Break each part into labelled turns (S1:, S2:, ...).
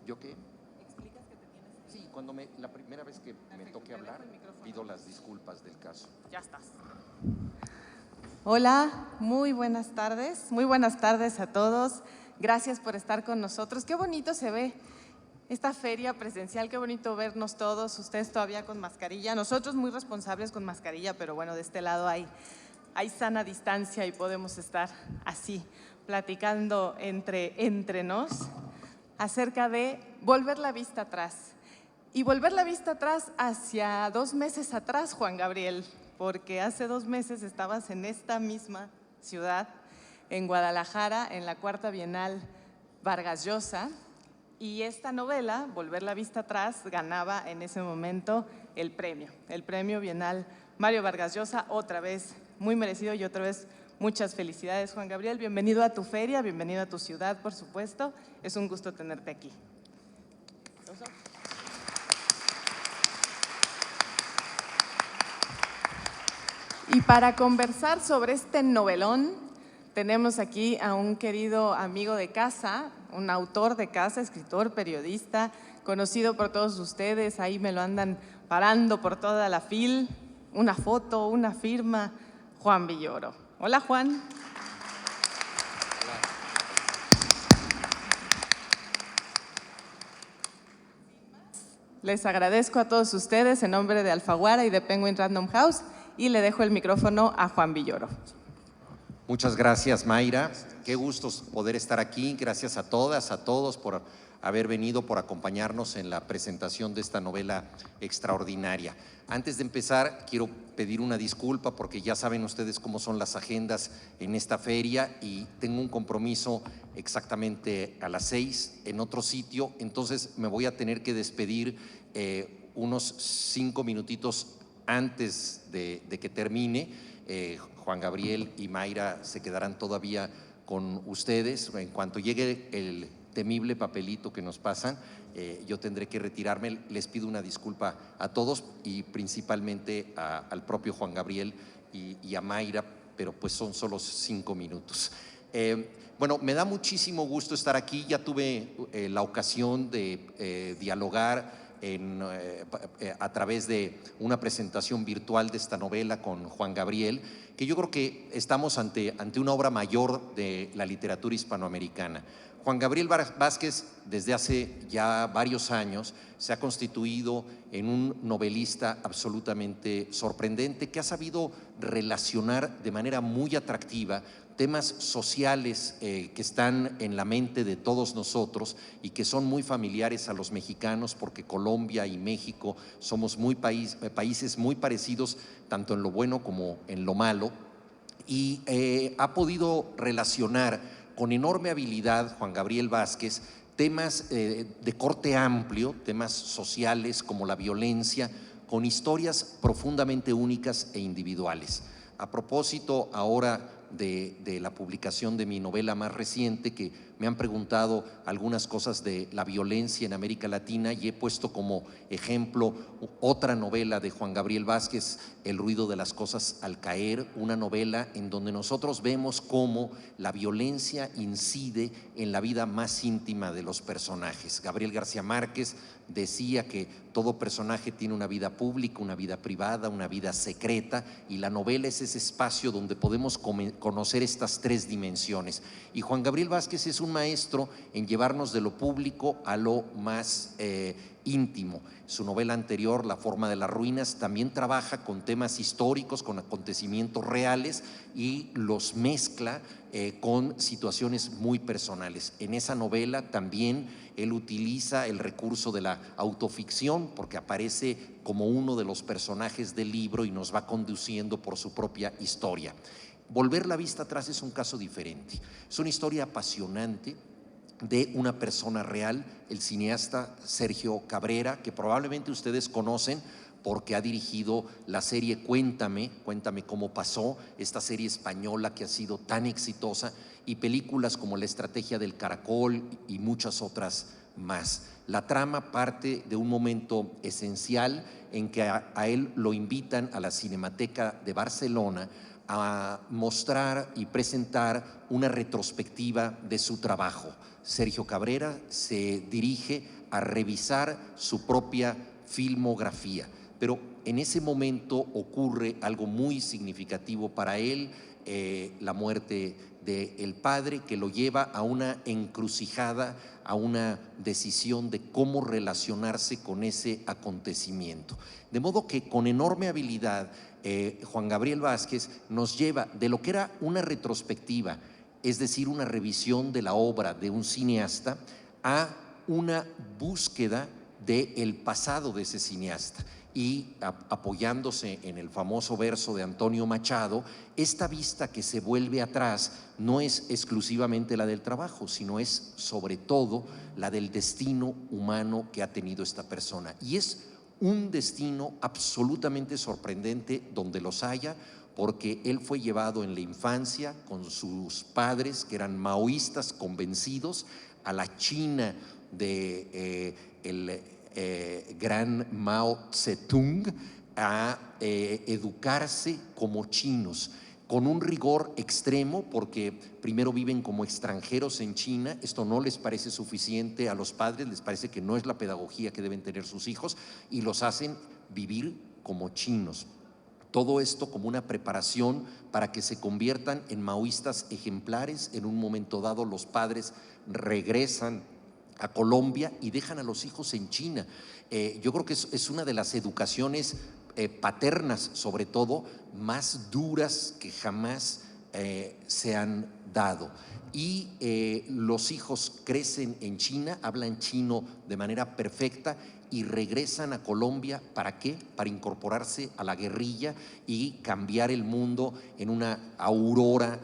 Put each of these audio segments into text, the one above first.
S1: ¿Yo qué? Sí, cuando la primera vez que me toque hablar, pido las disculpas del caso.
S2: Ya estás. Hola, muy buenas tardes. Muy buenas tardes a todos. Gracias por estar con nosotros. Qué bonito se ve esta feria presencial, qué bonito vernos todos, ustedes todavía con mascarilla, nosotros muy responsables con mascarilla, pero bueno, de este lado hay sana distancia y podemos estar así, platicando entre nos acerca de volver la vista atrás. Y volver la vista atrás hacia 2 meses atrás, Juan Gabriel, porque hace 2 meses estabas en esta misma ciudad, en Guadalajara, en la 4ª Bienal Vargas Llosa, y esta novela, Volver la vista atrás, ganaba en ese momento el premio Bienal Mario Vargas Llosa, otra vez muy merecido y otra vez muchas felicidades, Juan Gabriel. Bienvenido a tu feria, bienvenido a tu ciudad, por supuesto. Es un gusto tenerte aquí. Y para conversar sobre este novelón, tenemos aquí a un querido amigo de casa, un autor de casa, escritor, periodista, conocido por todos ustedes, ahí me lo andan parando por toda la fil, una foto, una firma, Juan Villoro. Hola, Juan.
S1: Hola.
S2: Les agradezco a todos ustedes en nombre de Alfaguara y de Penguin Random House y le dejo el micrófono a Juan Villoro.
S1: Muchas gracias, Mayra. Qué gusto poder estar aquí. Gracias a todas, a todos por haber venido, por acompañarnos en la presentación de esta novela extraordinaria. Antes de empezar, quiero pedir una disculpa porque ya saben ustedes cómo son las agendas en esta feria y tengo un compromiso exactamente a las 6 en otro sitio, entonces me voy a tener que despedir unos 5 minutitos antes de que termine. Juan Gabriel y Mayra se quedarán todavía con ustedes. En cuanto llegue el temible papelito que nos pasan, yo tendré que retirarme. Les pido una disculpa a todos y principalmente al propio Juan Gabriel y a Mayra, pero pues son solo 5 minutos. Bueno, me da muchísimo gusto estar aquí. Ya tuve la ocasión de dialogar a través de una presentación virtual de esta novela con Juan Gabriel, que yo creo que estamos ante una obra mayor de la literatura hispanoamericana. Juan Gabriel Vázquez, desde hace ya varios años, se ha constituido en un novelista absolutamente sorprendente que ha sabido relacionar de manera muy atractiva temas sociales que están en la mente de todos nosotros y que son muy familiares a los mexicanos, porque Colombia y México somos países muy parecidos tanto en lo bueno como en lo malo, y ha podido relacionar con enorme habilidad Juan Gabriel Vázquez temas de corte amplio, temas sociales como la violencia, con historias profundamente únicas e individuales. A propósito ahora de la publicación de mi novela más reciente, que me han preguntado algunas cosas de la violencia en América Latina, y he puesto como ejemplo otra novela de Juan Gabriel Vázquez, El ruido de las cosas al caer, una novela en donde nosotros vemos cómo la violencia incide en la vida más íntima de los personajes. Gabriel García Márquez decía que todo personaje tiene una vida pública, una vida privada, una vida secreta, y la novela es ese espacio donde podemos conocer estas 3 dimensiones. Y Juan Gabriel Vázquez es un maestro en llevarnos de lo público a lo más íntimo. Su novela anterior, La forma de las ruinas, también trabaja con temas históricos, con acontecimientos reales, y los mezcla con situaciones muy personales. En esa novela también él utiliza el recurso de la autoficción, porque aparece como uno de los personajes del libro y nos va conduciendo por su propia historia. Volver la vista atrás es un caso diferente. Es una historia apasionante de una persona real, el cineasta Sergio Cabrera, que probablemente ustedes conocen porque ha dirigido la serie Cuéntame cómo pasó, esta serie española que ha sido tan exitosa, y películas como La estrategia del caracol y muchas otras más. La trama parte de un momento esencial en que a él lo invitan a la Cinemateca de Barcelona a mostrar y presentar una retrospectiva de su trabajo. Sergio Cabrera se dirige a revisar su propia filmografía, pero en ese momento ocurre algo muy significativo para él, la muerte del padre, que lo lleva a una encrucijada, a una decisión de cómo relacionarse con ese acontecimiento. De modo que con enorme habilidad Juan Gabriel Vázquez nos lleva de lo que era una retrospectiva, es decir, una revisión de la obra de un cineasta, a una búsqueda del pasado de ese cineasta. Y apoyándose en el famoso verso de Antonio Machado, esta vista que se vuelve atrás no es exclusivamente la del trabajo, sino es sobre todo la del destino humano que ha tenido esta persona. Y es un destino absolutamente sorprendente donde los haya, porque él fue llevado en la infancia con sus padres, que eran maoístas convencidos, a la China de gran Mao Zedong, a educarse como chinos, con un rigor extremo, porque primero viven como extranjeros en China. Esto no les parece suficiente a los padres, les parece que no es la pedagogía que deben tener sus hijos, y los hacen vivir como chinos. Todo esto como una preparación para que se conviertan en maoístas ejemplares. En un momento dado los padres regresan a Colombia y dejan a los hijos en China. Yo creo que es una de las educaciones paternas, sobre todo, más duras que jamás se han dado. Y los hijos crecen en China, hablan chino de manera perfecta y regresan a Colombia. ¿Para qué? Para incorporarse a la guerrilla y cambiar el mundo en una aurora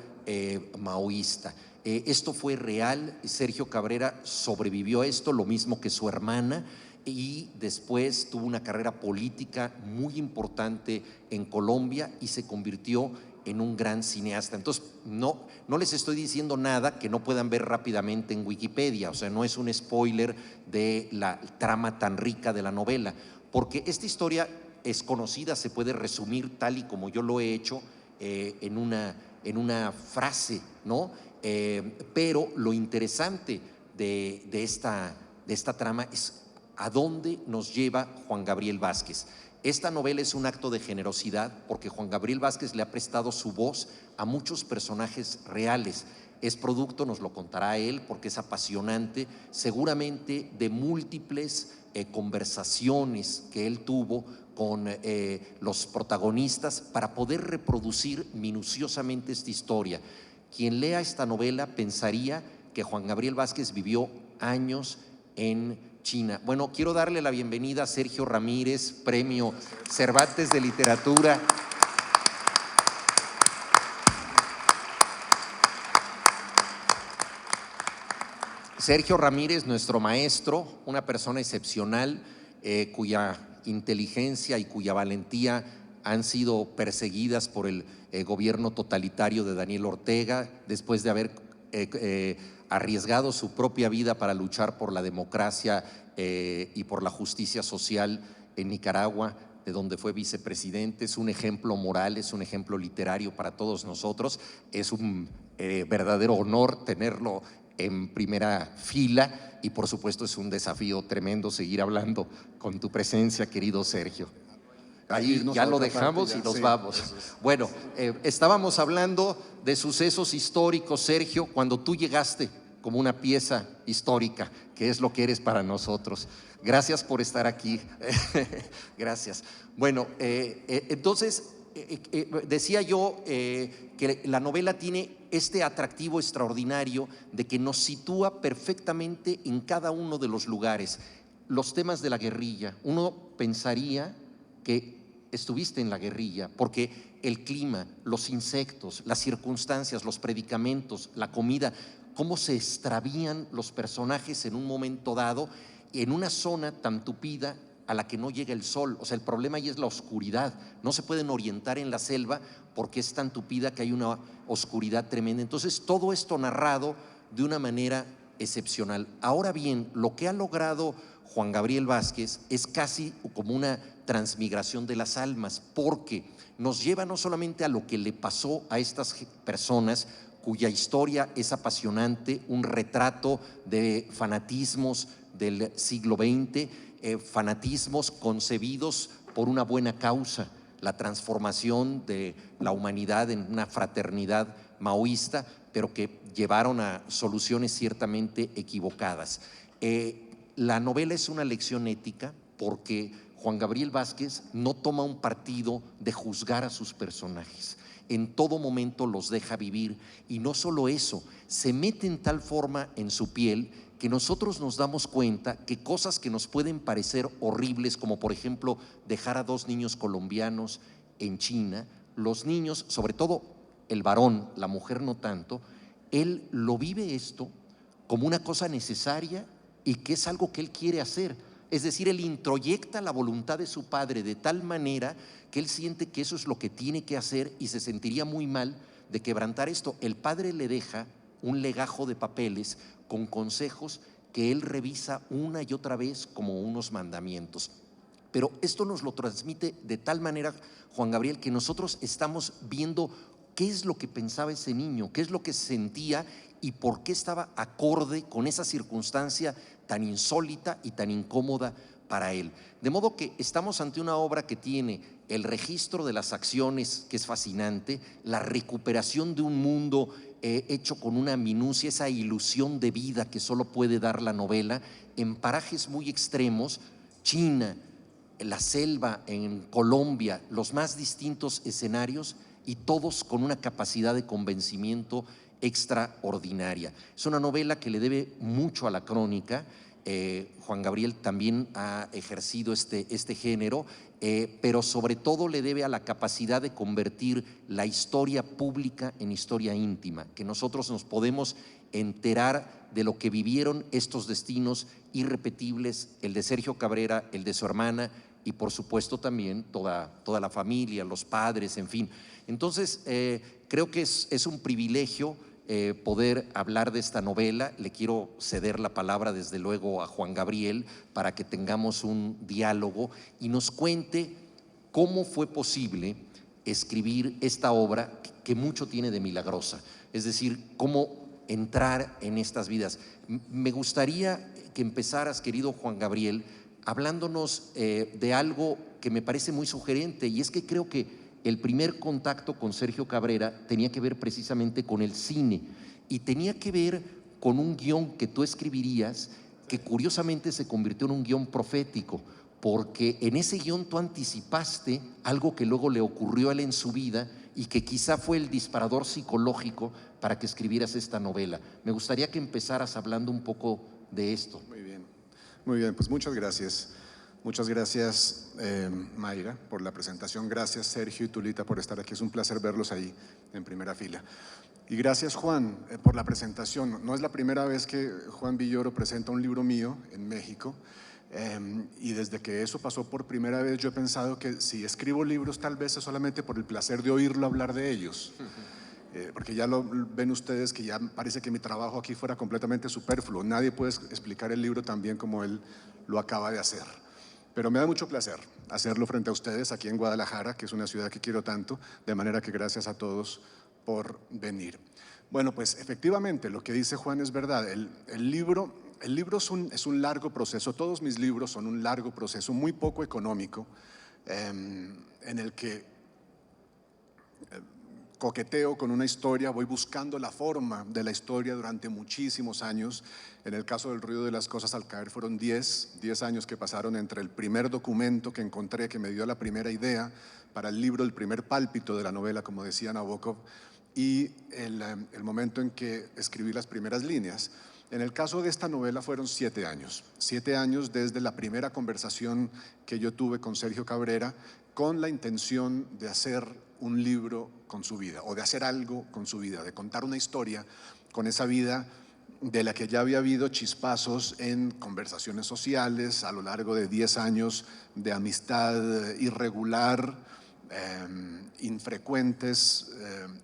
S1: maoísta. Esto fue real. Sergio Cabrera sobrevivió a esto, lo mismo que su hermana, y después tuvo una carrera política muy importante en Colombia y se convirtió en un gran cineasta. Entonces, no les estoy diciendo nada que no puedan ver rápidamente en Wikipedia, o sea, no es un spoiler de la trama tan rica de la novela, porque esta historia es conocida, se puede resumir tal y como yo lo he hecho en una frase, ¿no? Pero lo interesante de esta trama es a dónde nos lleva Juan Gabriel Vázquez. Esta novela es un acto de generosidad porque Juan Gabriel Vázquez le ha prestado su voz a muchos personajes reales. Es producto, nos lo contará él porque es apasionante, seguramente de múltiples conversaciones que él tuvo con los protagonistas para poder reproducir minuciosamente esta historia. Quien lea esta novela pensaría que Juan Gabriel Vázquez vivió años en China. Bueno, quiero darle la bienvenida a Sergio Ramírez, Premio Cervantes de Literatura. Sergio Ramírez, nuestro maestro, una persona excepcional, cuya inteligencia y cuya valentía han sido perseguidas por el gobierno totalitario de Daniel Ortega, después de haber arriesgado su propia vida para luchar por la democracia y por la justicia social en Nicaragua, de donde fue vicepresidente. Es un ejemplo moral, es un ejemplo literario para todos nosotros. Es un verdadero honor tenerlo en primera fila y por supuesto es un desafío tremendo seguir hablando con tu presencia, querido Sergio. Ahí ya lo dejamos y nos vamos. Bueno, estábamos hablando de sucesos históricos, Sergio, cuando tú llegaste como una pieza histórica, que es lo que eres para nosotros. Gracias por estar aquí. Gracias. Bueno, entonces, decía yo que la novela tiene este atractivo extraordinario de que nos sitúa perfectamente en cada uno de los lugares. Los temas de la guerrilla, uno pensaría que estuviste en la guerrilla, porque el clima, los insectos, las circunstancias, los predicamentos, la comida, cómo se extravían los personajes en un momento dado en una zona tan tupida a la que no llega el sol. O sea, el problema ahí es la oscuridad. No se pueden orientar en la selva porque es tan tupida que hay una oscuridad tremenda. Entonces, todo esto narrado de una manera excepcional. Ahora bien, lo que ha logrado Juan Gabriel Vázquez es casi como una transmigración de las almas, porque nos lleva no solamente a lo que le pasó a estas personas cuya historia es apasionante, un retrato de fanatismos del siglo XX, fanatismos concebidos por una buena causa, la transformación de la humanidad en una fraternidad maoísta, pero que llevaron a soluciones ciertamente equivocadas. La novela es una lección ética porque Juan Gabriel Vázquez no toma un partido de juzgar a sus personajes. En todo momento los deja vivir, y no solo eso, se mete en tal forma en su piel que nosotros nos damos cuenta que cosas que nos pueden parecer horribles, como por ejemplo dejar a 2 niños colombianos en China, los niños, sobre todo el varón, la mujer no tanto, él lo vive esto como una cosa necesaria y que es algo que él quiere hacer. Es decir, él introyecta la voluntad de su padre de tal manera que él siente que eso es lo que tiene que hacer y se sentiría muy mal de quebrantar esto. El padre le deja un legajo de papeles con consejos que él revisa una y otra vez como unos mandamientos. Pero esto nos lo transmite de tal manera, Juan Gabriel, que nosotros estamos viendo qué es lo que pensaba ese niño, qué es lo que sentía y por qué estaba acorde con esa circunstancia tan insólita y tan incómoda para él. De modo que estamos ante una obra que tiene el registro de las acciones, que es fascinante, la recuperación de un mundo hecho con una minucia, esa ilusión de vida que solo puede dar la novela, en parajes muy extremos, China, la selva, en Colombia, los más distintos escenarios, y todos con una capacidad de convencimiento extraordinaria. Es una novela que le debe mucho a la crónica. Juan Gabriel también ha ejercido este género, pero sobre todo le debe a la capacidad de convertir la historia pública en historia íntima, que nosotros nos podemos enterar de lo que vivieron estos destinos irrepetibles, el de Sergio Cabrera, el de su hermana y por supuesto también toda la familia, los padres, en fin. Entonces, creo que es un privilegio poder hablar de esta novela. Le quiero ceder la palabra desde luego a Juan Gabriel para que tengamos un diálogo y nos cuente cómo fue posible escribir esta obra que mucho tiene de milagrosa, es decir, cómo entrar en estas vidas. Me gustaría que empezaras, querido Juan Gabriel, hablándonos de algo que me parece muy sugerente, y es que creo que el primer contacto con Sergio Cabrera tenía que ver precisamente con el cine y tenía que ver con un guión que tú escribirías que curiosamente se convirtió en un guión profético, porque en ese guión tú anticipaste algo que luego le ocurrió a él en su vida y que quizá fue el disparador psicológico para que escribieras esta novela. Me gustaría que empezaras hablando un poco de esto.
S3: Muy bien, pues muchas gracias. Muchas gracias, Mayra, por la presentación. Gracias, Sergio y Tulita, por estar aquí. Es un placer verlos ahí en primera fila. Y gracias, Juan, por la presentación. No es la primera vez que Juan Villoro presenta un libro mío en México. Y desde que eso pasó por primera vez, yo he pensado que si escribo libros, tal vez es solamente por el placer de oírlo hablar de ellos. Porque ya lo ven ustedes que ya parece que mi trabajo aquí fuera completamente superfluo. Nadie puede explicar el libro tan bien como él lo acaba de hacer. Pero me da mucho placer hacerlo frente a ustedes aquí en Guadalajara, que es una ciudad que quiero tanto, de manera que gracias a todos por venir. Bueno, pues efectivamente lo que dice Juan es verdad. El libro es un largo proceso. Todos mis libros son un largo proceso, muy poco económico, en el que coqueteo con una historia, voy buscando la forma de la historia durante muchísimos años. En el caso del Ruido de las Cosas al Caer fueron 10 años que pasaron entre el primer documento que encontré, que me dio la primera idea para el libro, el primer pálpito de la novela, como decía Nabokov, y el momento en que escribí las primeras líneas. En el caso de esta novela fueron 7 años. 7 años desde la primera conversación que yo tuve con Sergio Cabrera, con la intención de hacer un libro con su vida, o de hacer algo con su vida, de contar una historia con esa vida de la que ya había habido chispazos en conversaciones sociales a lo largo de 10 años de amistad irregular, infrecuentes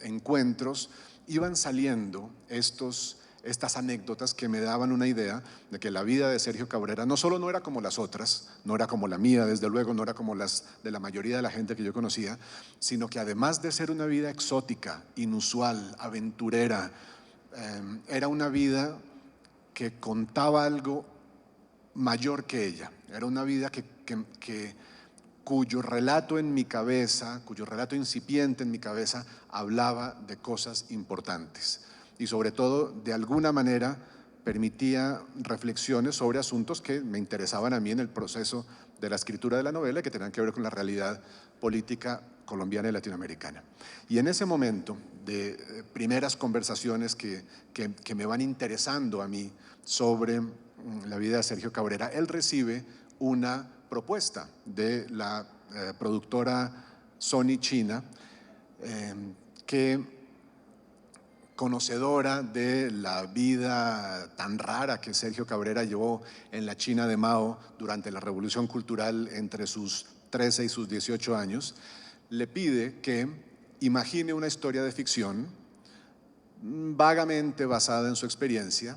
S3: encuentros. Iban saliendo estos estas anécdotas que me daban una idea de que la vida de Sergio Cabrera no solo no era como las otras, no era como la mía, desde luego, no era como las de la mayoría de la gente que yo conocía, sino que además de ser una vida exótica, inusual, aventurera, era una vida que contaba algo mayor que ella. Era una vida cuyo relato en mi cabeza, cuyo relato incipiente en mi cabeza hablaba de cosas importantes y sobre todo de alguna manera permitía reflexiones sobre asuntos que me interesaban a mí en el proceso de la escritura de la novela y que tenían que ver con la realidad política colombiana y latinoamericana. Y en ese momento de primeras conversaciones que me van interesando a mí sobre la vida de Sergio Cabrera, él recibe una propuesta de la productora Sony China, que, conocedora de la vida tan rara que Sergio Cabrera llevó en la China de Mao durante la Revolución Cultural entre sus 13 y sus 18 años, le pide que imagine una historia de ficción vagamente basada en su experiencia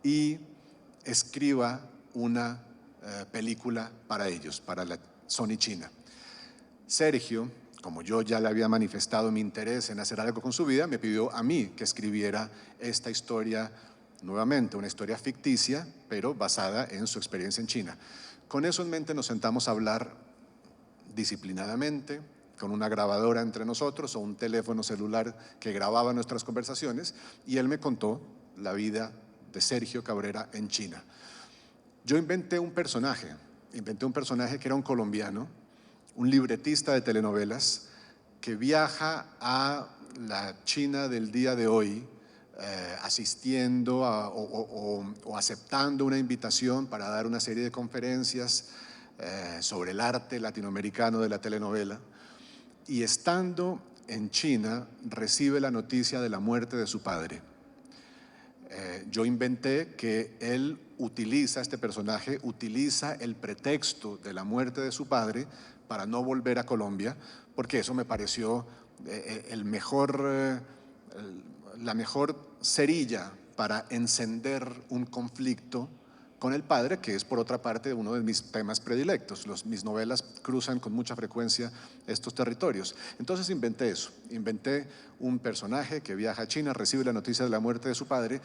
S3: y escriba una película para ellos, para la Sony China. Sergio, como yo ya le había manifestado mi interés en hacer algo con su vida, me pidió a mí que escribiera esta historia nuevamente, una historia ficticia, pero basada en su experiencia en China. Con eso en mente nos sentamos a hablar disciplinadamente, con una grabadora entre nosotros o un teléfono celular que grababa nuestras conversaciones, y él me contó la vida de Sergio Cabrera en China. Yo inventé un personaje que era un colombiano, un libretista de telenovelas que viaja a la China del día de hoy asistiendo o aceptando una invitación para dar una serie de conferencias sobre el arte latinoamericano de la telenovela, y estando en China recibe la noticia de la muerte de su padre. Yo inventé que él este personaje utiliza el pretexto de la muerte de su padre para no volver a Colombia, porque eso me pareció la mejor cerilla para encender un conflicto con el padre, que es por otra parte uno de mis temas predilectos. Mis novelas cruzan con mucha frecuencia estos territorios. Entonces inventé eso, inventé un personaje que viaja a China, recibe la noticia de la muerte de su padre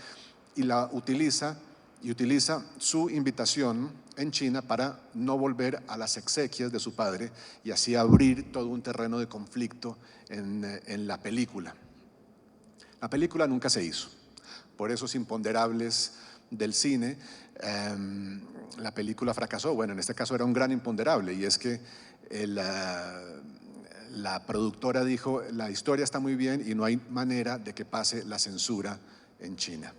S3: y utiliza su invitación en China para no volver a las exequias de su padre y así abrir todo un terreno de conflicto en la película. La película nunca se hizo. Por esos imponderables del cine, la película fracasó. Bueno, en este caso era un gran imponderable, y es que la productora dijo: la historia está muy bien y no hay manera de que pase la censura en China.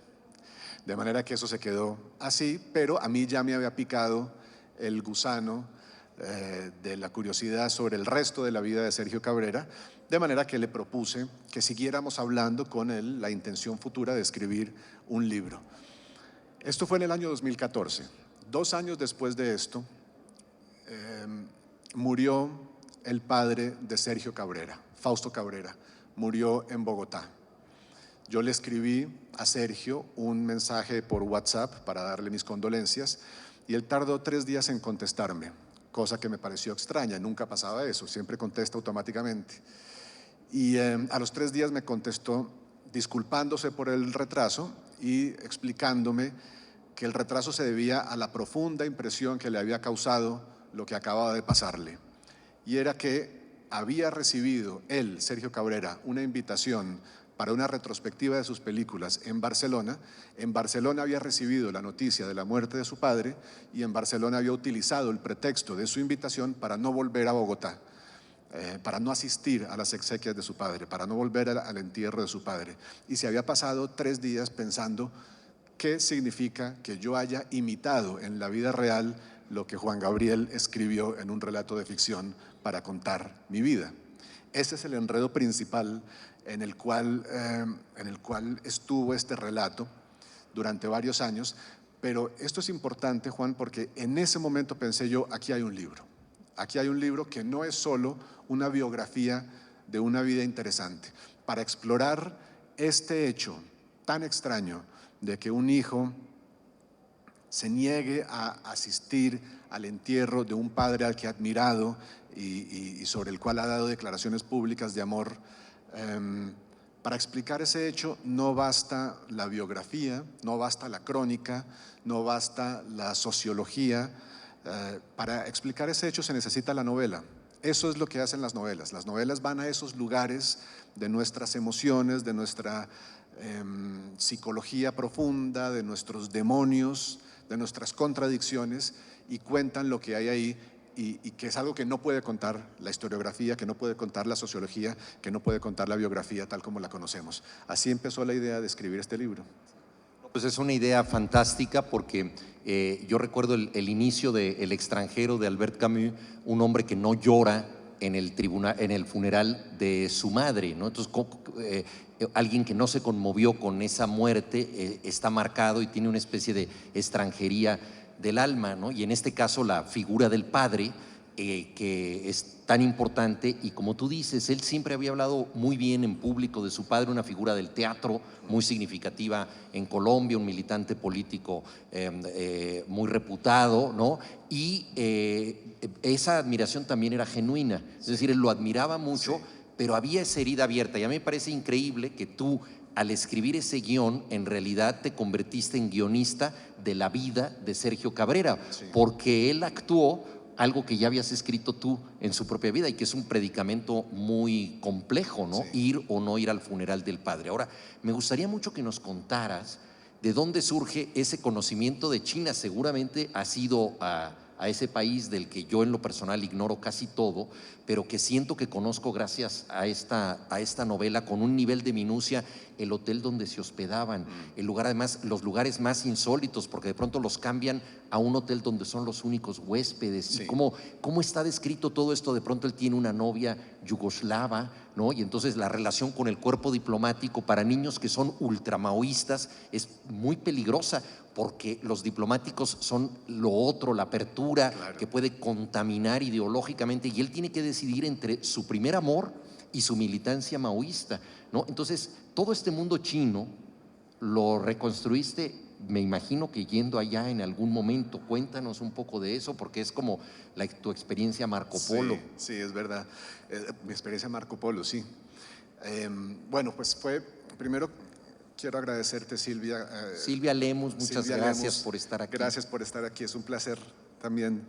S3: De manera que eso se quedó así, pero a mí ya me había picado el gusano de la curiosidad sobre el resto de la vida de Sergio Cabrera, de manera que le propuse que siguiéramos hablando con él la intención futura de escribir un libro. Esto fue en el año 2014. 2 años después de esto, murió el padre de Sergio Cabrera, Fausto Cabrera, murió en Bogotá. Yo le escribí a Sergio un mensaje por WhatsApp para darle mis condolencias y él tardó 3 días en contestarme, cosa que me pareció extraña, nunca pasaba eso, siempre contesta automáticamente. Y a los 3 días me contestó disculpándose por el retraso y explicándome que el retraso se debía a la profunda impresión que le había causado lo que acababa de pasarle. Y era que había recibido él, Sergio Cabrera, una invitación para una retrospectiva de sus películas en Barcelona. En Barcelona había recibido la noticia de la muerte de su padre y en Barcelona había utilizado el pretexto de su invitación para no volver a Bogotá, para no asistir a las exequias de su padre, para no volver al entierro de su padre. Y se había pasado 3 días pensando qué significa que yo haya imitado en la vida real lo que Juan Gabriel escribió en un relato de ficción para contar mi vida. Ese es el enredo principal en el cual estuvo este relato durante varios años, pero esto es importante, Juan, porque en ese momento pensé yo: aquí hay un libro. Aquí hay un libro que no es solo una biografía de una vida interesante. Para explorar este hecho tan extraño de que un hijo se niegue a asistir al entierro de un padre al que ha admirado y sobre el cual ha dado declaraciones públicas de amor. Para explicar ese hecho no basta la biografía, no basta la crónica, no basta la sociología. Para explicar ese hecho se necesita la novela. Eso es lo que hacen las novelas. Las novelas van a esos lugares de nuestras emociones, de nuestra psicología profunda, de nuestros demonios, de nuestras contradicciones, y cuentan lo que hay ahí, y que es algo que no puede contar la historiografía, que no puede contar la sociología, que no puede contar la biografía tal como la conocemos. Así empezó la idea de escribir este libro.
S1: Pues es una idea fantástica porque yo recuerdo el inicio de El extranjero de Albert Camus, un hombre que no llora en el funeral de su madre, ¿no? Entonces, alguien que no se conmovió con esa muerte está marcado y tiene una especie de extranjería del alma, ¿no? Y en este caso la figura del padre, que es tan importante, y como tú dices, él siempre había hablado muy bien en público de su padre, una figura del teatro muy significativa en Colombia, un militante político muy reputado, ¿no? Y esa admiración también era genuina, es decir, él lo admiraba mucho, sí, pero había esa herida abierta, y a mí me parece increíble que tú, al escribir ese guión, en realidad te convertiste en guionista de la vida de Sergio Cabrera, sí, porque él actuó algo que ya habías escrito tú en su propia vida y que es un predicamento muy complejo, ¿no? Sí. Ir o no ir al funeral del padre. Ahora, me gustaría mucho que nos contaras de dónde surge ese conocimiento de China. Seguramente has ido a ese país del que yo en lo personal ignoro casi todo, pero que siento que conozco gracias a esta novela con un nivel de minucia, el hotel donde se hospedaban, el lugar, además los lugares más insólitos, porque de pronto los cambian a un hotel donde son los únicos huéspedes, sí, y cómo está descrito todo esto. De pronto él tiene una novia yugoslava, ¿no? Y entonces la relación con el cuerpo diplomático para niños que son ultramaoístas es muy peligrosa, porque los diplomáticos son lo otro, la apertura, claro, que puede contaminar ideológicamente, y él tiene que decidir entre su primer amor y su militancia maoísta, ¿no? Entonces, todo este mundo chino lo reconstruiste, me imagino que yendo allá en algún momento. Cuéntanos un poco de eso, porque es como tu experiencia Marco Polo.
S3: Sí, sí, es verdad. Mi experiencia Marco Polo, sí. Bueno, pues primero quiero agradecerte, Silvia.
S1: Silvia Lemus, muchas
S3: Silvia
S1: gracias
S3: Lemus,
S1: por estar aquí.
S3: Gracias por estar aquí, es un placer también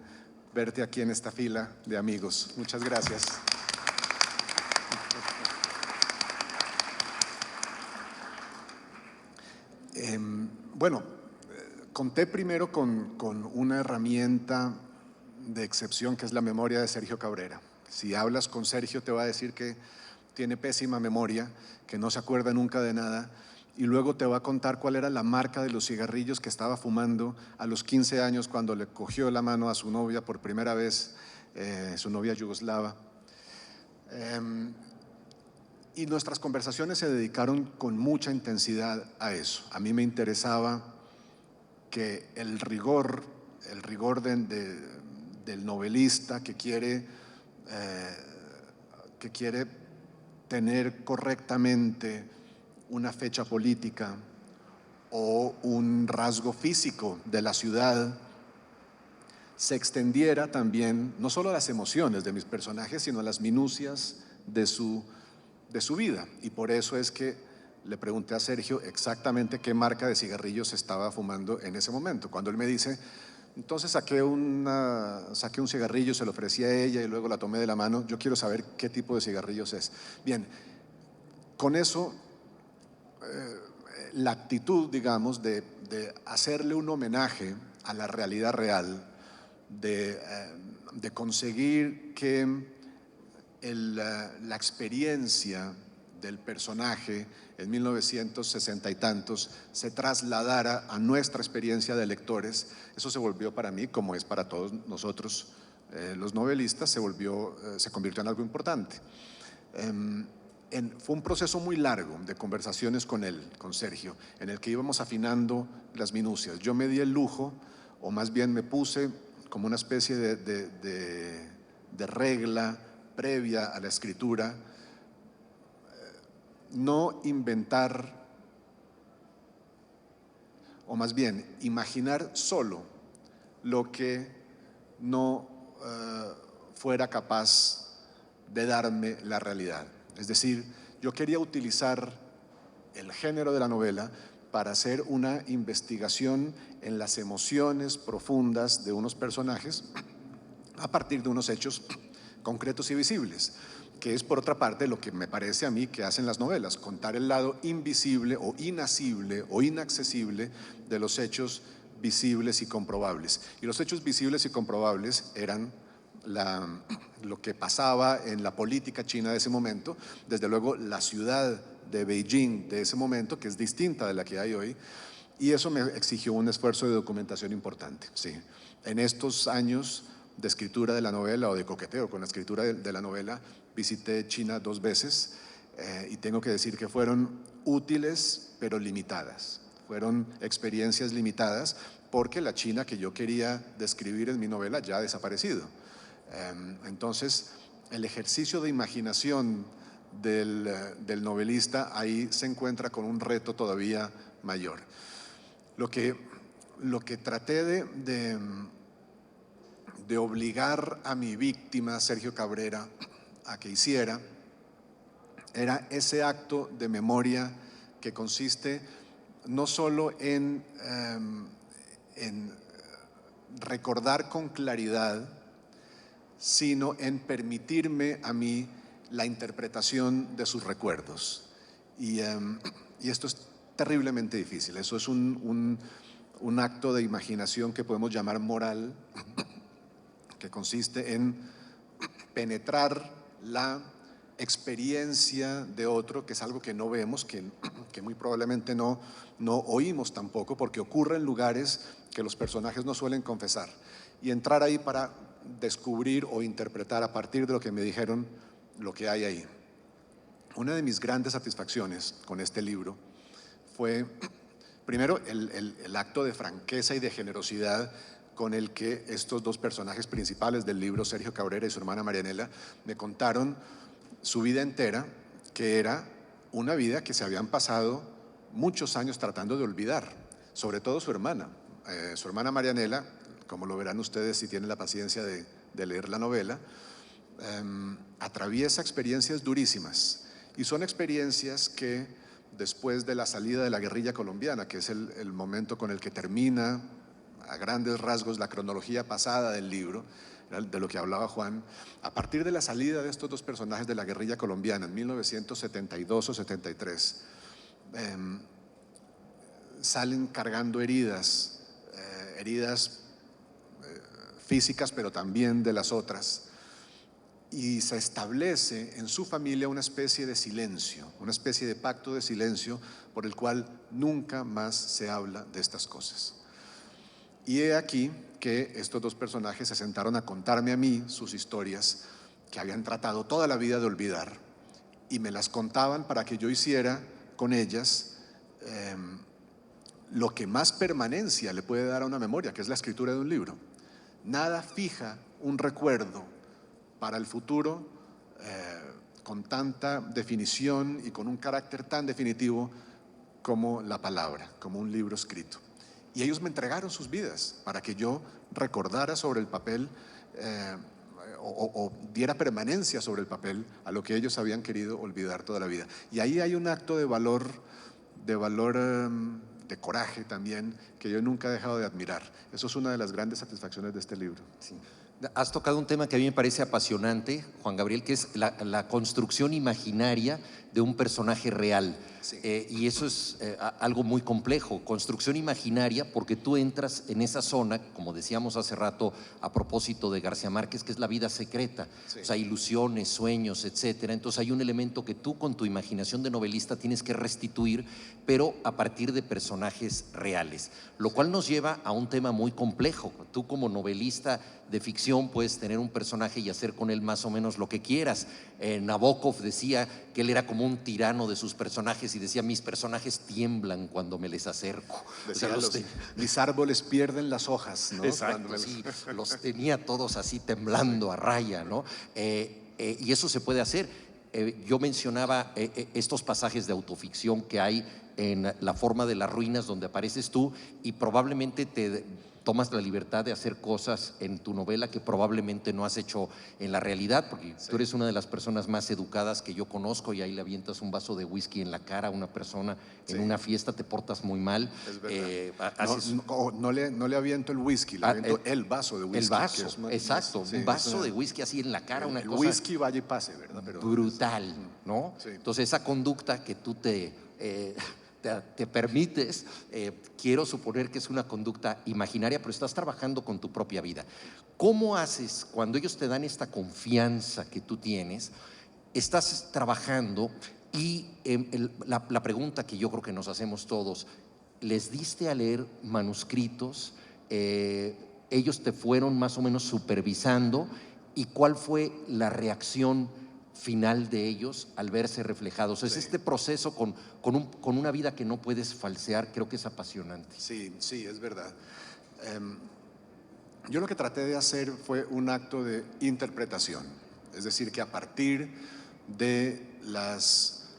S3: verte aquí en esta fila de amigos. Muchas gracias. Bueno, conté primero con una herramienta de excepción que es la memoria de Sergio Cabrera. Si hablas con Sergio te va a decir que tiene pésima memoria, que no se acuerda nunca de nada, y luego te va a contar cuál era la marca de los cigarrillos que estaba fumando a los 15 años cuando le cogió la mano a su novia por primera vez, su novia yugoslava. Y nuestras conversaciones se dedicaron con mucha intensidad a eso. A mí me interesaba que el rigor del novelista que quiere tener correctamente una fecha política o un rasgo físico de la ciudad se extendiera también, no solo a las emociones de mis personajes, sino a las minucias de su vida. Y por eso es que le pregunté a Sergio exactamente qué marca de cigarrillos estaba fumando en ese momento. Cuando él me dice, entonces saqué un cigarrillo, se lo ofrecí a ella y luego la tomé de la mano, yo quiero saber qué tipo de cigarrillos es. Bien, con eso, la actitud, digamos, de hacerle un homenaje a la realidad real, de conseguir que la experiencia del personaje en 1960 y tantos se trasladara a nuestra experiencia de lectores. Eso se volvió para mí, como es para todos nosotros los novelistas, se convirtió en algo importante. Fue un proceso muy largo de conversaciones con él, con Sergio, en el que íbamos afinando las minucias. Yo me di el lujo, o más bien me puse como una especie de regla previa a la escritura, no inventar o más bien, imaginar solo lo que no fuera capaz de darme la realidad. Es decir, yo quería utilizar el género de la novela para hacer una investigación en las emociones profundas de unos personajes a partir de unos hechos concretos y visibles, que es por otra parte lo que me parece a mí que hacen las novelas, contar el lado invisible o inasible o inaccesible de los hechos visibles y comprobables. Y los hechos visibles y comprobables eran lo que pasaba en la política china de ese momento, desde luego la ciudad de Beijing de ese momento, que es distinta de la que hay hoy, y eso me exigió un esfuerzo de documentación importante. Sí. En estos años de escritura de la novela o de coqueteo con la escritura de la novela, visité China 2 veces y tengo que decir que fueron útiles pero limitadas. Fueron experiencias limitadas porque la China que yo quería describir en mi novela ya ha desaparecido. Entonces, el ejercicio de imaginación del novelista ahí se encuentra con un reto todavía mayor. Lo que traté de obligar a mi víctima, Sergio Cabrera, a que hiciera, era ese acto de memoria que consiste no solo en recordar con claridad, sino en permitirme a mí la interpretación de sus recuerdos. Y esto es terriblemente difícil. Eso es un acto de imaginación que podemos llamar moral, que consiste en penetrar la experiencia de otro, que es algo que no vemos, que muy probablemente no oímos tampoco, porque ocurre en lugares que los personajes no suelen confesar, y entrar ahí para descubrir o interpretar a partir de lo que me dijeron lo que hay ahí. Una de mis grandes satisfacciones con este libro fue, primero, el acto de franqueza y de generosidad con el que estos dos personajes principales del libro, Sergio Cabrera y su hermana Marianela, me contaron su vida entera, que era una vida que se habían pasado muchos años tratando de olvidar, sobre todo su hermana. Su hermana Marianela, como lo verán ustedes si tienen la paciencia de leer la novela, atraviesa experiencias durísimas, y son experiencias que después de la salida de la guerrilla colombiana, que es el momento con el que termina a grandes rasgos la cronología pasada del libro, de lo que hablaba Juan, a partir de la salida de estos dos personajes de la guerrilla colombiana en 1972 o 73, salen cargando heridas físicas, pero también de las otras, y se establece en su familia una especie de silencio, una especie de pacto de silencio por el cual nunca más se habla de estas cosas. Y he aquí que estos dos personajes se sentaron a contarme a mí sus historias que habían tratado toda la vida de olvidar, y me las contaban para que yo hiciera con ellas lo que más permanencia le puede dar a una memoria, que es la escritura de un libro. Nada fija un recuerdo para el futuro con tanta definición y con un carácter tan definitivo como la palabra, como un libro escrito. Y ellos me entregaron sus vidas para que yo recordara sobre el papel o diera permanencia sobre el papel a lo que ellos habían querido olvidar toda la vida. Y ahí hay un acto de valor, de coraje también, que yo nunca he dejado de admirar. Eso es una de las grandes satisfacciones de este libro.
S1: Sí. Has tocado un tema que a mí me parece apasionante, Juan Gabriel, que es la construcción imaginaria de un personaje real.
S3: Sí.
S1: Y eso es algo muy complejo, construcción imaginaria, porque tú entras en esa zona, como decíamos hace rato a propósito de García Márquez, que es la vida secreta,
S3: sí.
S1: O sea, ilusiones, sueños, etcétera. Entonces hay un elemento que tú con tu imaginación de novelista tienes que restituir, pero a partir de personajes reales, lo cual nos lleva a un tema muy complejo. Tú como novelista de ficción puedes tener un personaje y hacer con él más o menos lo que quieras. Nabokov decía que él era como un tirano de sus personajes y decía: mis personajes tiemblan cuando me les acerco.
S3: Decía, o sea, mis árboles pierden las hojas, ¿no?
S1: Exacto, sí, los tenía todos así temblando a raya, ¿no? Y eso se puede hacer. Yo mencionaba estos pasajes de autoficción que hay en la forma de las ruinas donde apareces tú y probablemente te tomas la libertad de hacer cosas en tu novela que probablemente no has hecho en la realidad, porque tú eres una de las personas más educadas que yo conozco y ahí le avientas un vaso de whisky en la cara a una persona en una fiesta, te portas muy mal.
S3: Es verdad.
S1: Haces,
S3: No le aviento el whisky, le aviento el vaso de whisky.
S1: el vaso,
S3: que es una-
S1: exacto,
S3: sí,
S1: un
S3: es
S1: vaso
S3: una-
S1: de whisky así en la cara, una
S3: el
S1: cosa
S3: whisky vaya y pase, ¿verdad? Pero
S1: brutal, ¿no?
S3: Sí.
S1: Entonces esa conducta que tú te permites, quiero suponer que es una conducta imaginaria, pero estás trabajando con tu propia vida. ¿Cómo haces cuando ellos te dan esta confianza que tú tienes? Estás trabajando y la pregunta que yo creo que nos hacemos todos, ¿les diste a leer manuscritos? ¿Ellos te fueron más o menos supervisando? ¿Y cuál fue la reacción final de ellos al verse reflejados? Es este proceso con una vida que no puedes falsear, creo que es apasionante.
S3: Sí, sí, es verdad. Yo lo que traté de hacer fue un acto de interpretación, es decir, que a partir de las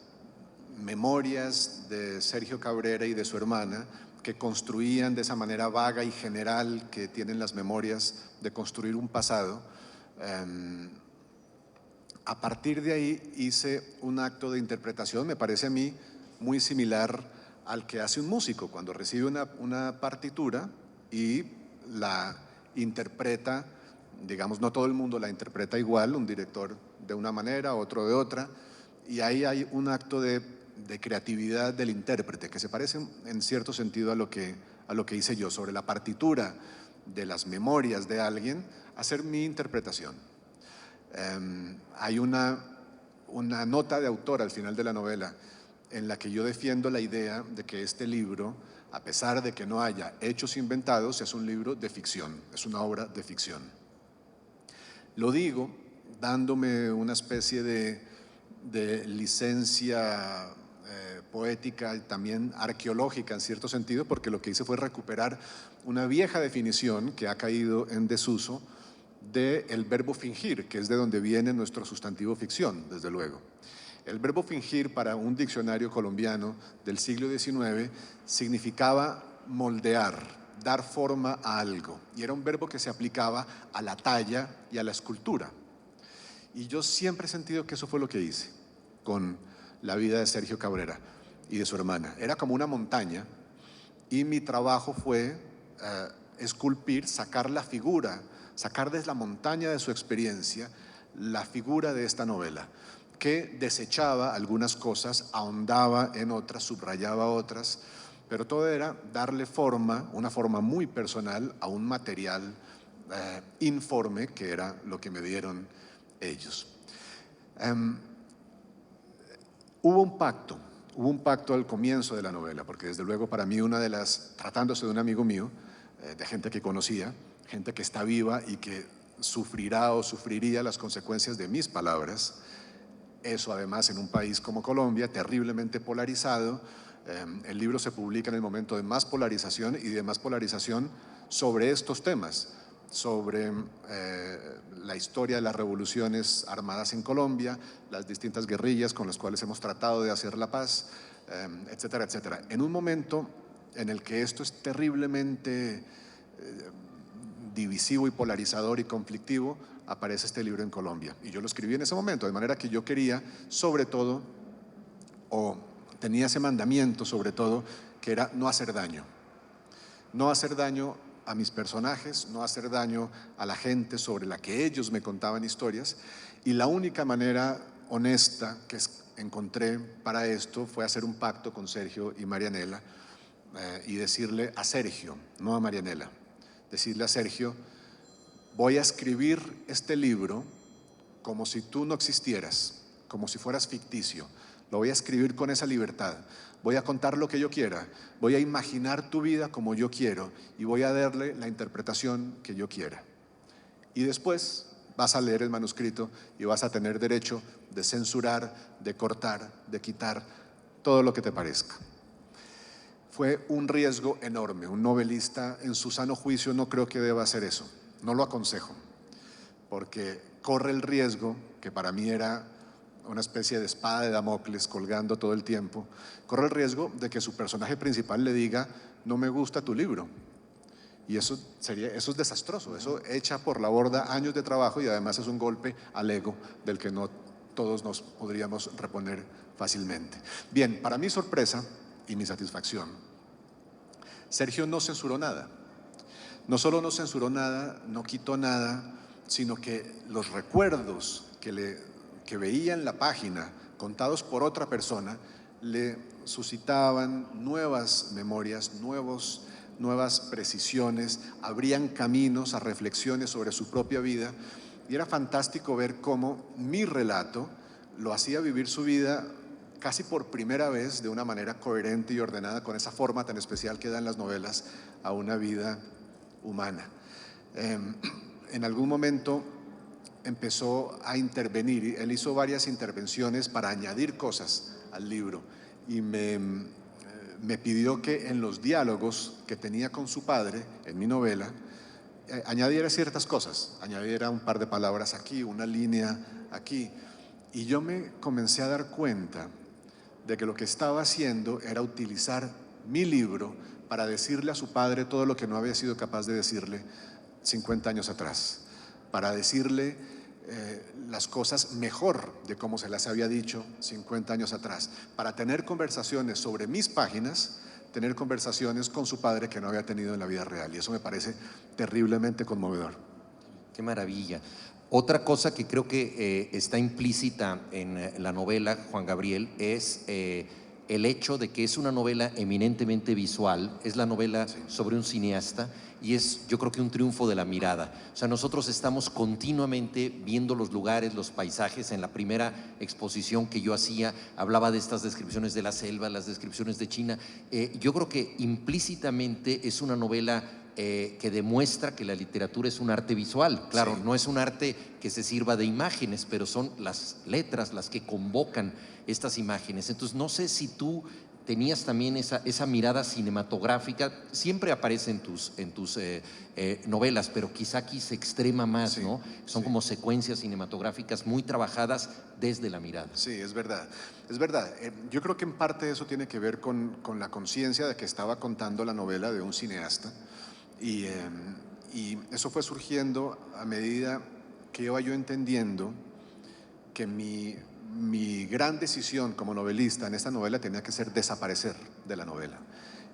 S3: memorias de Sergio Cabrera y de su hermana, que construían de esa manera vaga y general que tienen las memorias de construir un pasado, a partir de ahí hice un acto de interpretación, me parece a mí muy similar al que hace un músico cuando recibe una partitura y la interpreta, digamos, no todo el mundo la interpreta igual, un director de una manera, otro de otra, y ahí hay un acto de creatividad del intérprete que se parece en cierto sentido a lo que hice yo sobre la partitura de las memorias de alguien, hacer mi interpretación. Hay una nota de autor al final de la novela en la que yo defiendo la idea de que este libro, a pesar de que no haya hechos inventados, es un libro de ficción, es una obra de ficción. Lo digo dándome una especie de licencia poética y también arqueológica en cierto sentido, porque lo que hice fue recuperar una vieja definición que ha caído en desuso del verbo fingir, que es de donde viene nuestro sustantivo ficción, desde luego. El verbo fingir para un diccionario colombiano del siglo XIX significaba moldear, dar forma a algo, y era un verbo que se aplicaba a la talla y a la escultura. Y yo siempre he sentido que eso fue lo que hice con la vida de Sergio Cabrera y de su hermana. Era como una montaña y mi trabajo fue esculpir, sacar la figura, sacar desde la montaña de su experiencia la figura de esta novela, que desechaba algunas cosas, ahondaba en otras, subrayaba otras, pero todo era darle forma, una forma muy personal a un material informe que era lo que me dieron ellos. Hubo un pacto al comienzo de la novela, porque desde luego para mí tratándose de un amigo mío, de gente que conocía, gente que está viva y que sufrirá o sufriría las consecuencias de mis palabras, eso además en un país como Colombia, terriblemente polarizado. El libro se publica en el momento de más polarización y de más polarización sobre estos temas, sobre la historia de las revoluciones armadas en Colombia, las distintas guerrillas con las cuales hemos tratado de hacer la paz, etcétera, etcétera. En un momento en el que esto es terriblemente divisivo y polarizador y conflictivo, aparece este libro en Colombia. Y yo lo escribí en ese momento, de manera que yo quería, sobre todo, o tenía ese mandamiento, sobre todo, que era no hacer daño. No hacer daño a mis personajes, no hacer daño a la gente sobre la que ellos me contaban historias. Y la única manera honesta que encontré para esto fue hacer un pacto con Sergio y Marianela y decirle a Sergio, no a Marianela, decirle a Sergio: voy a escribir este libro como si tú no existieras, como si fueras ficticio. Lo voy a escribir con esa libertad. Voy a contar lo que yo quiera. Voy a imaginar tu vida como yo quiero y voy a darle la interpretación que yo quiera. Y después vas a leer el manuscrito y vas a tener derecho de censurar, de cortar, de quitar todo lo que te parezca. Fue un riesgo enorme. Un novelista en su sano juicio no creo que deba hacer eso. No lo aconsejo, porque corre el riesgo, que para mí era una especie de espada de Damocles colgando todo el tiempo, corre el riesgo de que su personaje principal le diga: no me gusta tu libro. Y eso es desastroso, eso echa por la borda años de trabajo y además es un golpe al ego del que no todos nos podríamos reponer fácilmente. Bien, para mi sorpresa y mi satisfacción, Sergio no censuró nada. No solo no censuró nada, no quitó nada, sino que los recuerdos que veía en la página, contados por otra persona, le suscitaban nuevas memorias, nuevas precisiones, abrían caminos a reflexiones sobre su propia vida, y era fantástico ver cómo mi relato lo hacía vivir su vida casi por primera vez de una manera coherente y ordenada, con esa forma tan especial que dan las novelas a una vida humana. En algún momento empezó a intervenir, él hizo varias intervenciones para añadir cosas al libro y me pidió que en los diálogos que tenía con su padre en mi novela añadiera ciertas cosas, añadiera un par de palabras aquí, una línea aquí, y yo me comencé a dar cuenta de que lo que estaba haciendo era utilizar mi libro para decirle a su padre todo lo que no había sido capaz de decirle 50 años atrás, para decirle las cosas mejor de cómo se las había dicho 50 años atrás, para tener conversaciones sobre mis páginas, tener conversaciones con su padre que no había tenido en la vida real, y eso me parece terriblemente conmovedor.
S1: Qué maravilla. Otra cosa que creo que está implícita en la novela, Juan Gabriel, es el hecho de que es una novela eminentemente visual, es la novela sobre un cineasta y es, yo creo que un triunfo de la mirada. O sea, nosotros estamos continuamente viendo los lugares, los paisajes. En la primera exposición que yo hacía, hablaba de estas descripciones de la selva, las descripciones de China. Yo creo que implícitamente es una novela que demuestra que la literatura es un arte visual. Claro,
S3: Sí.
S1: no es un arte que se sirva de imágenes, pero son las letras las que convocan estas imágenes. Entonces, no sé si tú tenías también esa mirada cinematográfica, siempre aparece en tus novelas, pero quizá aquí se extrema más,
S3: Sí,
S1: ¿no? Son
S3: sí.
S1: como secuencias cinematográficas muy trabajadas desde la mirada.
S3: Sí, es verdad. Es verdad. Yo creo que en parte eso tiene que ver con la conciencia de que estaba contando la novela de un cineasta. Y eso fue surgiendo a medida que iba yo entendiendo que mi gran decisión como novelista en esta novela tenía que ser desaparecer de la novela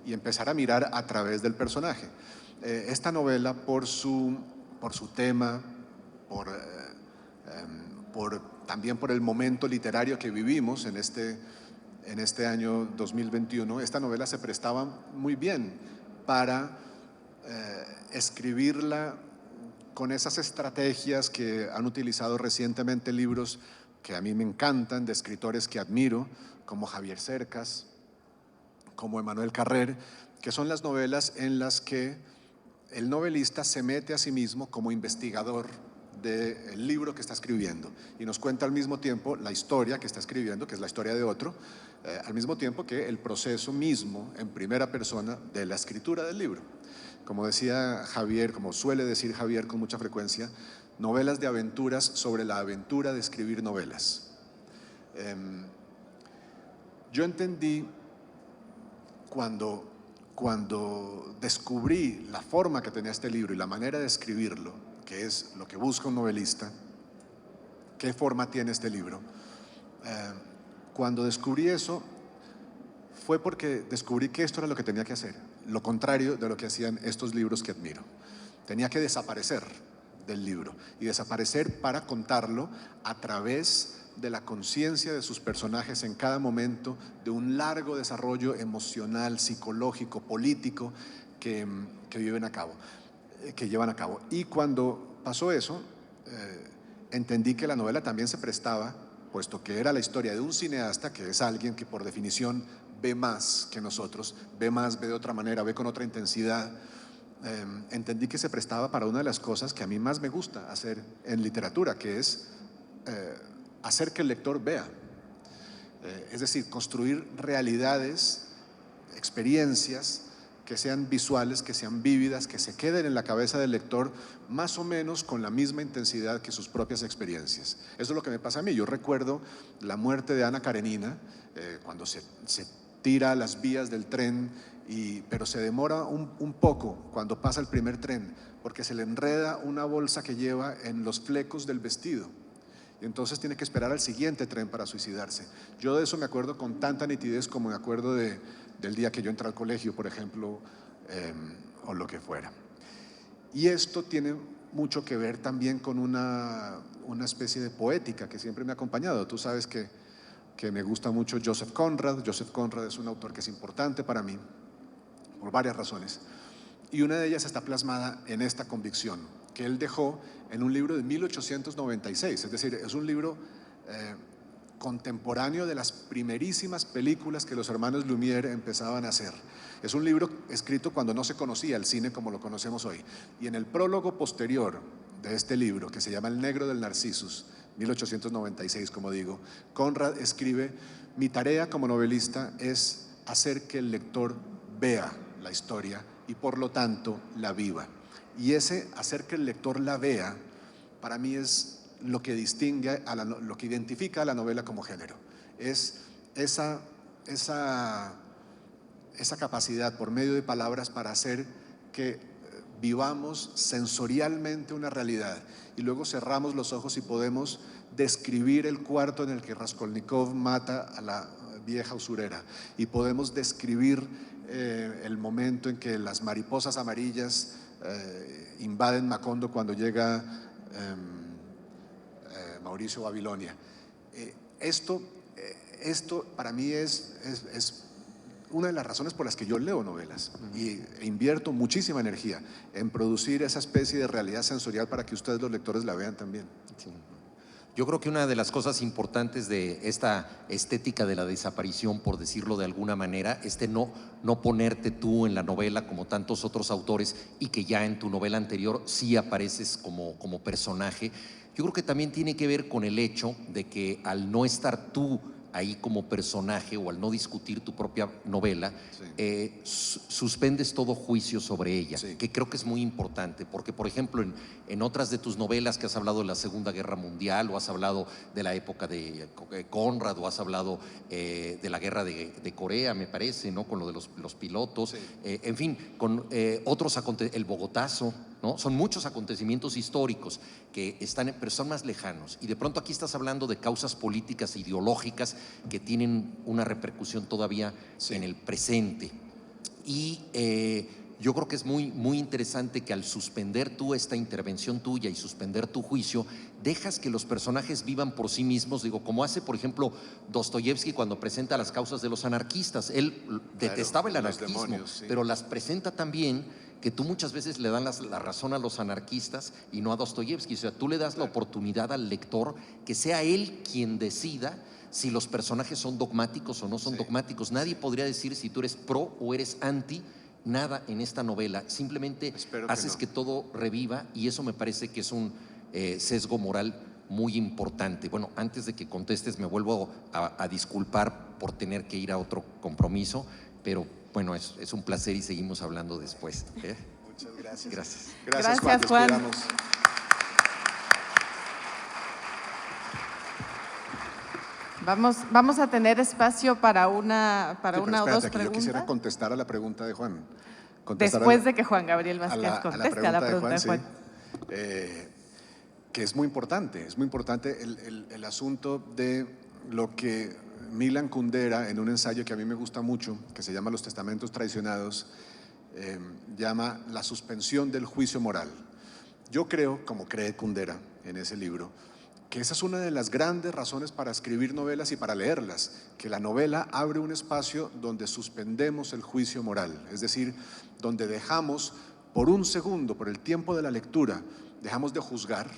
S3: y empezar a mirar a través del personaje. Esta novela, por su tema, también por el momento literario que vivimos en este año 2021, esta novela se prestaba muy bien para escribirla con esas estrategias que han utilizado recientemente libros que a mí me encantan, de escritores que admiro, como Javier Cercas, como Emmanuel Carrer, que son las novelas en las que el novelista se mete a sí mismo como investigador del libro que está escribiendo y nos cuenta al mismo tiempo la historia que está escribiendo, que es la historia de otro, al mismo tiempo que el proceso mismo en primera persona de la escritura del libro. Como decía Javier, como suele decir Javier con mucha frecuencia, novelas de aventuras sobre la aventura de escribir novelas. Yo entendí cuando descubrí la forma que tenía este libro y la manera de escribirlo, que es lo que busca un novelista, qué forma tiene este libro. Cuando descubrí eso, fue porque descubrí que esto era lo que tenía que hacer, lo contrario de lo que hacían estos libros que admiro. Tenía que desaparecer del libro y desaparecer para contarlo a través de la conciencia de sus personajes en cada momento, de un largo desarrollo emocional, psicológico, político que llevan a cabo. Y cuando pasó eso, entendí que la novela también se prestaba, puesto que era la historia de un cineasta, que es alguien que por definición ve más que nosotros, ve más, ve de otra manera, ve con otra intensidad. Entendí que se prestaba para una de las cosas que a mí más me gusta hacer en literatura, que es hacer que el lector vea. Es decir, construir realidades, experiencias que sean visuales, que sean vívidas, que se queden en la cabeza del lector más o menos con la misma intensidad que sus propias experiencias. Eso es lo que me pasa a mí. Yo recuerdo la muerte de Ana Karenina, cuando se tira a las vías del tren, pero se demora un poco cuando pasa el primer tren, porque se le enreda una bolsa que lleva en los flecos del vestido. Y entonces tiene que esperar al siguiente tren para suicidarse. Yo de eso me acuerdo con tanta nitidez como me acuerdo del día que yo entré al colegio, por ejemplo, o lo que fuera. Y esto tiene mucho que ver también con una especie de poética que siempre me ha acompañado. Tú sabes que me gusta mucho Joseph Conrad. Joseph Conrad es un autor que es importante para mí por varias razones. Y una de ellas está plasmada en esta convicción que él dejó en un libro de 1896, es decir, es un libro contemporáneo de las primerísimas películas que los hermanos Lumière empezaban a hacer. Es un libro escrito cuando no se conocía el cine como lo conocemos hoy. Y en el prólogo posterior de este libro, que se llama El negro del Narcissus, 1896, como digo, Conrad escribe: mi tarea como novelista es hacer que el lector vea la historia y por lo tanto la viva. Y ese hacer que el lector la vea, para mí es lo que distingue, lo que identifica a la novela como género. Es esa capacidad por medio de palabras para hacer que vivamos sensorialmente una realidad y luego cerramos los ojos y podemos describir el cuarto en el que Raskolnikov mata a la vieja usurera y podemos describir el momento en que las mariposas amarillas invaden Macondo cuando llega Mauricio Babilonia. Esto para mí es una de las razones por las que yo leo novelas e invierto muchísima energía en producir esa especie de realidad sensorial para que ustedes los lectores la vean también.
S1: Sí. Yo creo que una de las cosas importantes de esta estética de la desaparición, por decirlo de alguna manera, no ponerte tú en la novela como tantos otros autores y que ya en tu novela anterior sí apareces como personaje. Yo creo que también tiene que ver con el hecho de que al no estar tú ahí como personaje o al no discutir tu propia novela, sí, suspendes todo juicio sobre ella, sí, que creo que es muy importante, porque por ejemplo en otras de tus novelas que has hablado de la Segunda Guerra Mundial o has hablado de la época de Conrad o has hablado de la guerra de Corea, me parece, ¿no? Con lo de los pilotos, sí, en fin, con otros el Bogotazo, ¿no? Son muchos acontecimientos históricos que están, pero son más lejanos. Y de pronto aquí estás hablando de causas políticas e ideológicas que tienen una repercusión todavía, sí, en el presente. Y yo creo que es muy interesante que al suspender tú esta intervención tuya y suspender tu juicio, dejas que los personajes vivan por sí mismos, digo, como hace por ejemplo Dostoyevsky cuando presenta las causas de los anarquistas. Él, claro, detestaba el anarquismo, demonios, sí, pero las presenta también, que tú muchas veces le das la razón a los anarquistas y no a Dostoyevsky. O sea, tú le das, claro, la oportunidad al lector que sea él quien decida si los personajes son dogmáticos o no son, sí, dogmáticos. Nadie podría decir si tú eres pro o eres anti nada en esta novela. Simplemente haces que todo reviva y eso me parece que es un sesgo moral muy importante. Bueno, antes de que contestes me vuelvo a disculpar por tener que ir a otro compromiso, pero bueno, es un placer y seguimos hablando después.
S3: Muchas gracias.
S1: Gracias.
S2: Gracias, Juan. Vamos a tener espacio para una o dos preguntas.
S3: Yo quisiera contestar a la pregunta de Juan.
S2: Después de que Juan Gabriel Vázquez conteste a la pregunta de Juan.
S3: Que es muy importante el asunto de lo que Milan Kundera, en un ensayo que a mí me gusta mucho, que se llama Los Testamentos Traicionados, llama la suspensión del juicio moral. Yo creo, como cree Kundera en ese libro, que esa es una de las grandes razones para escribir novelas y para leerlas, que la novela abre un espacio donde suspendemos el juicio moral, es decir, donde dejamos por un segundo, por el tiempo de la lectura, dejamos de juzgar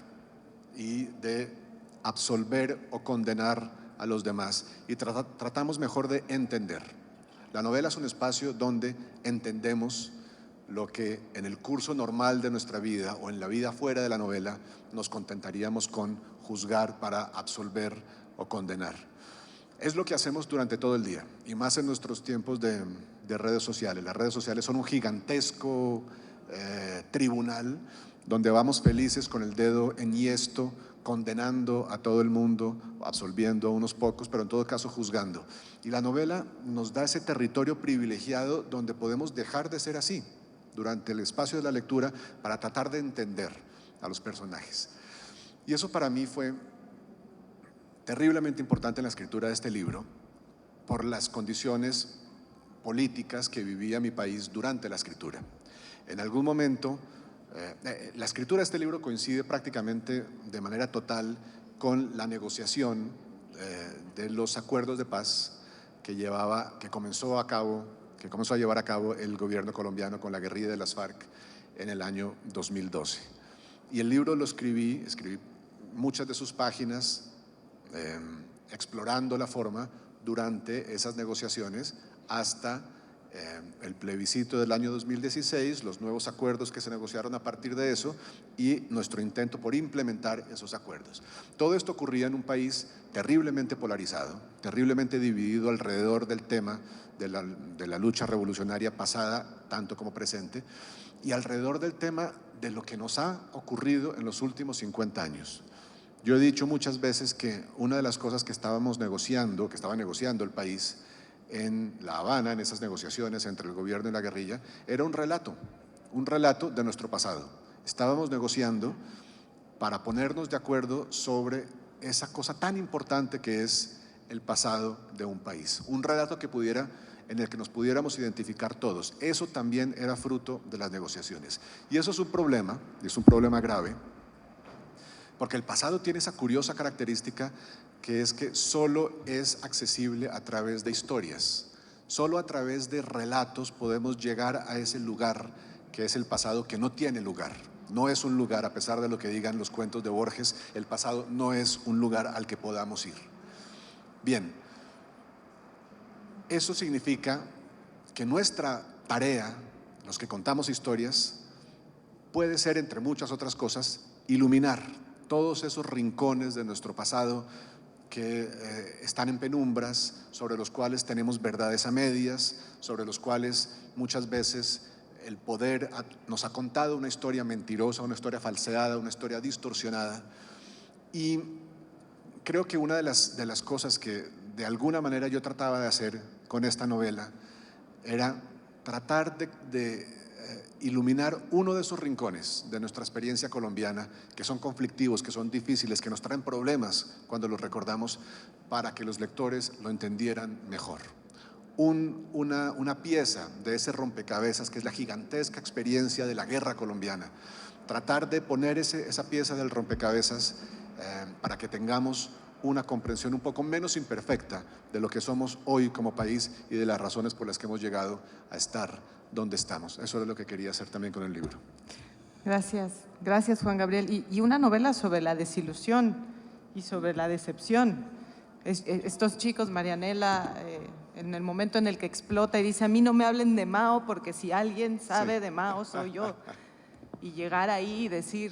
S3: y de absolver o condenar a los demás y tratamos mejor de entender. La novela es un espacio donde entendemos lo que en el curso normal de nuestra vida o en la vida fuera de la novela nos contentaríamos con juzgar para absolver o condenar. Es lo que hacemos durante todo el día y más en nuestros tiempos de de redes sociales. Las redes sociales son un gigantesco tribunal donde vamos felices con el dedo enhiesto, condenando a todo el mundo, absolviendo a unos pocos, pero en todo caso juzgando. Y la novela nos da ese territorio privilegiado donde podemos dejar de ser así durante el espacio de la lectura para tratar de entender a los personajes. Y eso para mí fue terriblemente importante en la escritura de este libro por las condiciones políticas que vivía mi país durante la escritura. En algún momento, la escritura de este libro coincide prácticamente de manera total con la negociación de los acuerdos de paz que comenzó a llevar a cabo el gobierno colombiano con la guerrilla de las FARC en el año 2012. Y el libro lo escribí muchas de sus páginas explorando la forma durante esas negociaciones hasta el plebiscito del año 2016, los nuevos acuerdos que se negociaron a partir de eso y nuestro intento por implementar esos acuerdos. Todo esto ocurría en un país terriblemente polarizado, terriblemente dividido alrededor del tema de la lucha revolucionaria pasada, tanto como presente, y alrededor del tema de lo que nos ha ocurrido en los últimos 50 años. Yo he dicho muchas veces que una de las cosas que estaba negociando el país en La Habana, en esas negociaciones entre el gobierno y la guerrilla, era un relato de nuestro pasado. Estábamos negociando para ponernos de acuerdo sobre esa cosa tan importante que es el pasado de un país. Un relato en el que nos pudiéramos identificar todos. Eso también era fruto de las negociaciones. Y eso es un problema grave, porque el pasado tiene esa curiosa característica que es que solo es accesible a través de historias. Solo a través de relatos podemos llegar a ese lugar que es el pasado, que no tiene lugar. No es un lugar, a pesar de lo que digan los cuentos de Borges, el pasado no es un lugar al que podamos ir. Bien, eso significa que nuestra tarea, los que contamos historias, puede ser, entre muchas otras cosas, iluminar todos esos rincones de nuestro pasado que están en penumbras, sobre los cuales tenemos verdades a medias, sobre los cuales muchas veces el poder nos ha contado una historia mentirosa, una historia falseada, una historia distorsionada. Y creo que una de las cosas que de alguna manera yo trataba de hacer con esta novela era tratar de iluminar uno de esos rincones de nuestra experiencia colombiana que son conflictivos, que son difíciles, que nos traen problemas cuando los recordamos, para que los lectores lo entendieran mejor. Una pieza de ese rompecabezas que es la gigantesca experiencia de la guerra colombiana. Tratar de poner esa pieza del rompecabezas para que tengamos una comprensión un poco menos imperfecta de lo que somos hoy como país y de las razones por las que hemos llegado a estar donde estamos. Eso es lo que quería hacer también con el libro.
S2: Gracias Juan Gabriel. Y una novela sobre la desilusión y sobre la decepción. Estos chicos, Marianela, en el momento en el que explota y dice: a mí no me hablen de Mao porque si alguien sabe de Mao soy yo. Y llegar ahí y decir: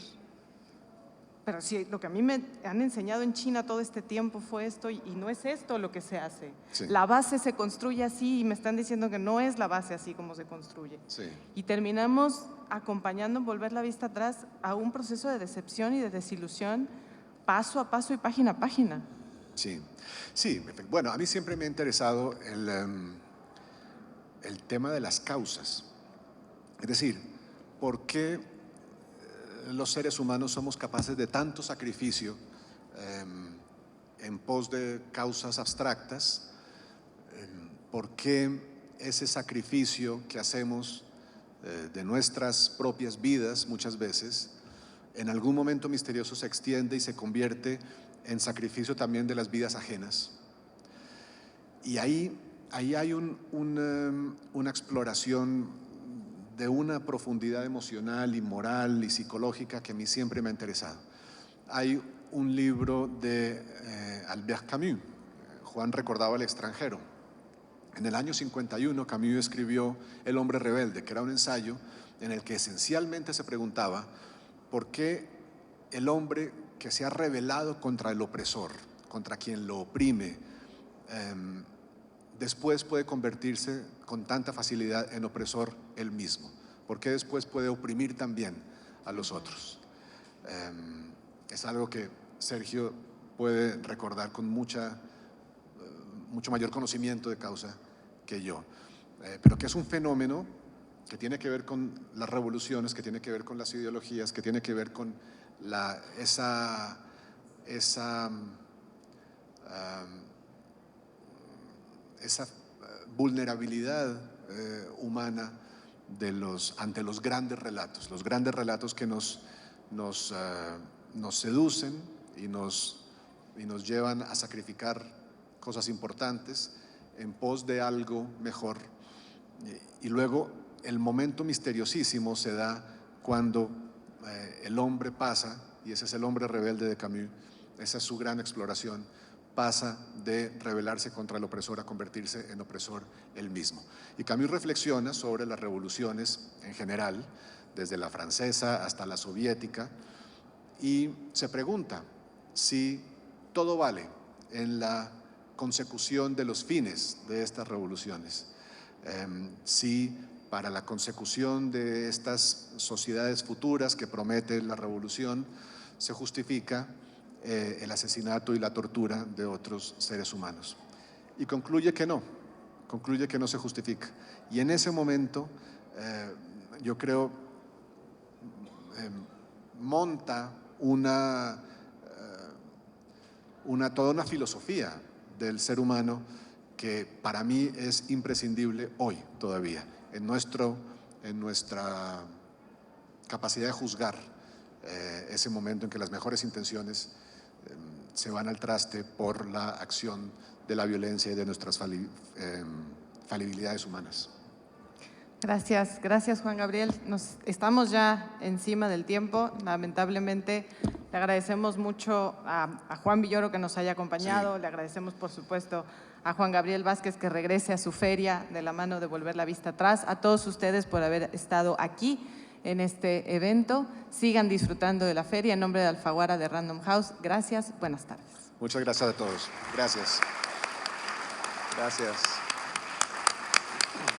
S2: pero si lo que a mí me han enseñado en China todo este tiempo fue esto y no es esto lo que se hace. Sí. La base se construye así y me están diciendo que no es la base así como se construye. Sí. Y terminamos acompañando en volver la vista atrás a un proceso de decepción y de desilusión paso a paso y página a página.
S3: Sí, sí. Bueno, a mí siempre me ha interesado el tema de las causas. Es decir, ¿por qué los seres humanos somos capaces de tanto sacrificio en pos de causas abstractas? ¿Por qué ese sacrificio que hacemos de nuestras propias vidas muchas veces en algún momento misterioso se extiende y se convierte en sacrificio también de las vidas ajenas? Y ahí hay una exploración de una profundidad emocional y moral y psicológica que a mí siempre me ha interesado. Hay un libro de Albert Camus, Juan recordaba El extranjero. En el año 51 Camus escribió El hombre rebelde, que era un ensayo en el que esencialmente se preguntaba por qué el hombre que se ha rebelado contra el opresor, contra quien lo oprime, después puede convertirse con tanta facilidad en opresor él mismo? ¿Por qué después puede oprimir también a los otros? Es algo que Sergio puede recordar con mucho mayor conocimiento de causa que yo, pero que es un fenómeno que tiene que ver con las revoluciones, que tiene que ver con las ideologías, que tiene que ver con esa vulnerabilidad humana ante los grandes relatos que nos seducen y nos llevan a sacrificar cosas importantes en pos de algo mejor. Y luego el momento misteriosísimo se da cuando el hombre pasa, y ese es el hombre rebelde de Camus, esa es su gran exploración, pasa de rebelarse contra el opresor a convertirse en opresor él mismo. Y Camus reflexiona sobre las revoluciones en general, desde la francesa hasta la soviética, y se pregunta si todo vale en la consecución de los fines de estas revoluciones, si para la consecución de estas sociedades futuras que promete la revolución se justifica el asesinato y la tortura de otros seres humanos. Y concluye que no se justifica. Y en ese momento, yo creo, monta toda una filosofía del ser humano que para mí es imprescindible hoy todavía, en nuestra capacidad de juzgar ese momento en que las mejores intenciones se van al traste por la acción de la violencia y de nuestras falibilidades humanas.
S2: Gracias, gracias Juan Gabriel. Estamos ya encima del tiempo, lamentablemente. Le agradecemos mucho a Juan Villoro que nos haya acompañado, sí. Le agradecemos por supuesto a Juan Gabriel Vázquez que regrese a su feria de la mano de Volver la Vista Atrás, a todos ustedes por haber estado aquí en este evento. Sigan disfrutando de la feria. En nombre de Alfaguara de Random House, gracias, buenas tardes.
S3: Muchas gracias a todos. Gracias. Gracias.